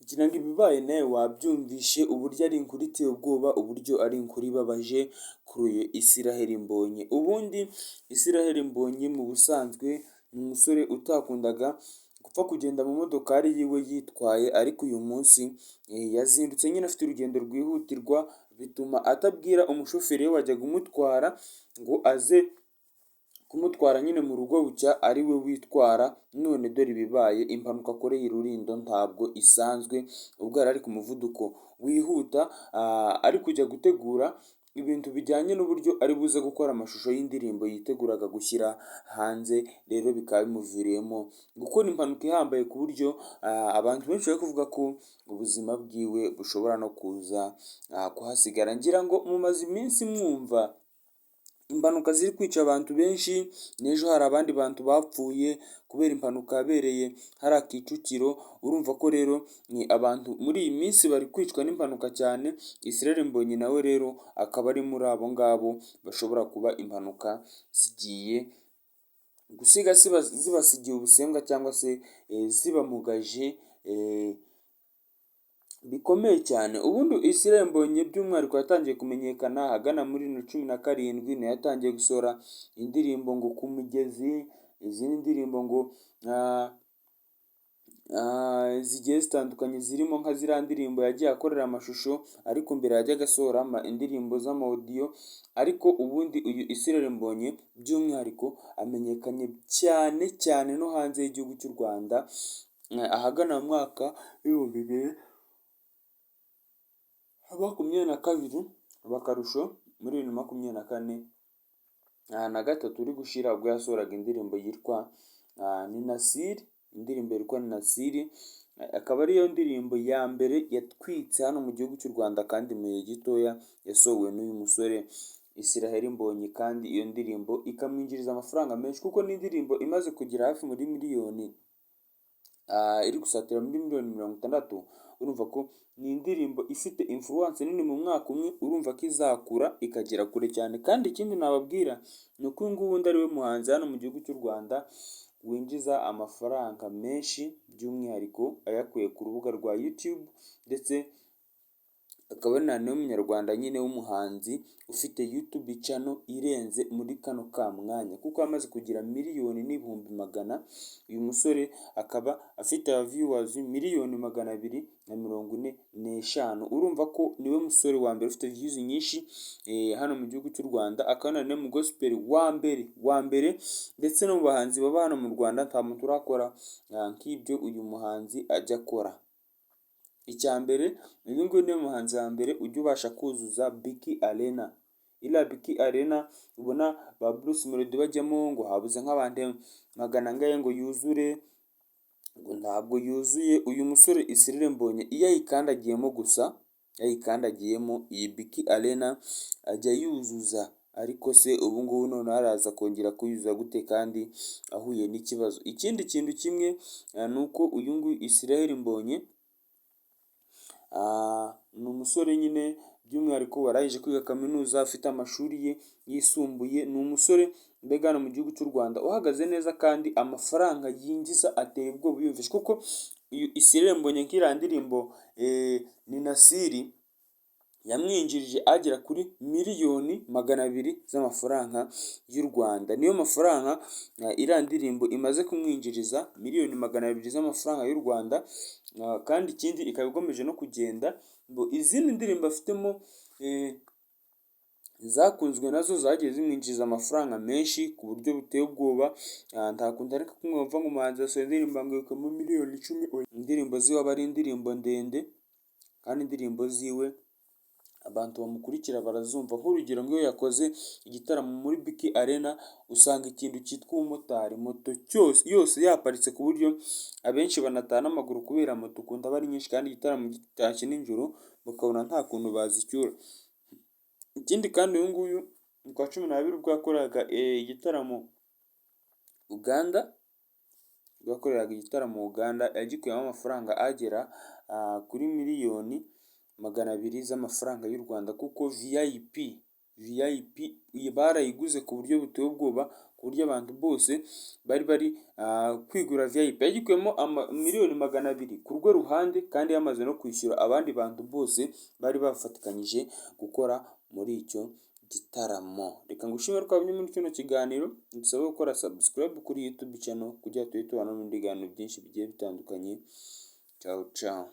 ngira ngo ibibaye nawe wabyumvishe uburyo ari inkuru iteye ubwoba, uburyo ari inkuru ibabaje kuri uyu Israel Mbonyi. Ubundi Israel Mbonyi mu busanzwe ni umusore utakundaga gupfa kugenda mu modokari yiwe yitwaye, ariko uyu munsi yazindutse nyine afite urugendo rwihutirwa, bituma atabwira umushoferi we wajyaga umutwara ngo aze kumutwara nyine mu rugo bucya ari we witwara. None dore ibibaye, impanuka akoreye i Rulindo ntabwo isanzwe, ubwo yari ari ku muvuduko wihuta, ari kujya gutegura ibintu bijyanye n'uburyo ari buze gukora amashusho y'indirimbo yiteguraga gushyira hanze, rero bikaba bimuviriyemo gukora impanuka ihambaye ku buryo abantu benshi bari kuvuga ko ubuzima bwiwe bushobora no kuza kuhasigara. Ngira ngo mumaze iminsi mwumva impanuka ziri kwica abantu benshi, n'ejo hari abandi bantu bapfuye kubera impanuka yabereye hariya Kicukiro. Urumva ko rero ni abantu muri iyi minsi bari kwicwa n'impanuka cyane. Israel Mbonyi nawe rero akaba ari muri abo ngabo bashobora kuba impanuka zigiye gusiga zibasigiye ubusembwa cyangwa se zibamugaje bikomeye cyane. Ubundi Israel Mbonyi by'umwihariko yatangiye kumenyekana ahagana muri 2017, niyo yatangiye gusohora indirimbo ngo ku mugezi, izindi ndirimbo ngo zigiye zitandukanye zirimo nka ziriya ndirimbo yagiye akorera amashusho, ariko mbere yajyaga asohora indirimbo z'amawodiyo. Ariko ubundi uyu Israel Mbonyi by'umwihariko amenyekanye cyane cyane no hanze y'igihugu cy'u Rwanda, ahagana mu mwaka w'ibihumbi bibiri makumyabiri na kabiri, bakarusho muri 2024 na gatatu uri gushira, ubwo yasohoraga indirimbo yitwa ni Nasiri, indirimbo yitwa ni Nasiri, akaba ariyo ndirimbo ya mbere yatwitse hano mu gihugu cy'u Rwanda kandi mu gihe gitoya yasohowe n'uyu musore Israel Mbonyi, kandi iyo ndirimbo ikamwinjiriza amafaranga menshi kuko ni indirimbo imaze kugira hafi muri miliyoni iri gusatira muri miliyoni 60. Urumva ko ni indirimbo ifite influence nini mu mwaka umwe, urumva ko izakura ikagera kure cyane. Kandi ikindi nababwira ni uko uyu nguyu undi ari we muhanzi hano mu gihugu cy'u Rwanda winjiza amafaranga menshi, by'umwihariko ayakuye ku rubuga rwa YouTube, ndetse akaba ari na n'umunyarwanda nyine w'umuhanzi ufite YouTube channel irenze muri kano ka mwanya, kuko amaze kugira miliyoni n'ibihumbi magana. Uyu musore akaba afite viewers miliyoni 245. Urumva ko niwe musore wa mbere ufite views nyinshi hano mu gihugu cy'u Rwanda, akaba ari mu gospel wa mbere, ndetse no mu bahanzi baba hano mu Rwanda nta muntu urakora nk'ibyo uyu muhanzi ajya akora. Icya mbere, uyu nguyu niwe muhanzi wa mbere ujya ubasha kuzuza Biki Arena. Iriya Biki Arena ubona ba Bruce Melody bajyamo ngo habuze nk'abantu magana angahe ngo yuzure, ngo ntabwo yuzuye. Uyu musore Israel Mbonyi iyo ayikandagiyemo gusa, yayikandagiyemo iyi Biki Arena ajya yuzuza. Ariko se ubu ngubu none araza kongera kuyuzuza gute kandi ahuye n'ikibazo? Ikindi kintu kimwe ni uko uyu nguyu Israel Mbonyi ni umusore nyine by'umwihariko warangije kwiga kaminuza, afite amashuri ye yisumbuye. Ni umusore mbega hano mu gihugu cy'u Rwanda uhagaze neza, kandi amafaranga yinjiza ateye ubwoba uyumvishe, kuko uyu Israel Mbonyi nk'iriya ndirimbo ni Nasiri yamwinjirije agera kuri miliyoni 200 z'amafaranga y'u Rwanda. Niyo mafaranga iriya ndirimbo imaze kumwinjiriza, miliyoni 200 z'amafaranga y'u Rwanda. Kandi ikindi ikaba ikomeje no kugenda, ngo izindi ndirimbo afitemo zakunzwe nazo zagiye zimwinjiriza amafaranga menshi ku buryo buteye ubwoba. Ntakunda ariko kumwumva ngo umuhanzi yasohoye indirimbo ngo ikamo miliyoni 10. Indirimbo ziwe aba ari indirimbo ndende, kandi indirimbo ziwe abantu bamukurikira barazumva. Nk'urugero nk'iyo yakoze igitaramo muri Biki Arena, usanga ikintu cyitwa umumotari, moto yose yaparitse ku buryo abenshi banataha n'amaguru kubera moto ukunda aba ari nyinshi, kandi igitaramo gitashye nijoro bakabona nta kuntu bazicyura. Ikindi kandi uyu nguyu mu kwa 12 ubwo yakoreraga igitaramo Uganda, yagikuyemo amafaranga agera kuri miliyoni 200 z'amafaranga y'u Rwanda, kuko VIP barayiguze ku buryo buteye ubwoba, ku buryo abantu bose bari kwigura VIP, yagikuyemo miliyoni 200 ku rwo ruhande, kandi yamaze no kwishyura abandi bantu bose bari bafatikanyije gukora muri icyo gitaramo. Reka ngushimire ko wabonye muri kino kiganiro, ngusabe gukora subscribe kuri YouTube channel kugira tujye tubana n'ibindi biganiro byinshi bigiye bitandukanye. Ciao ciao.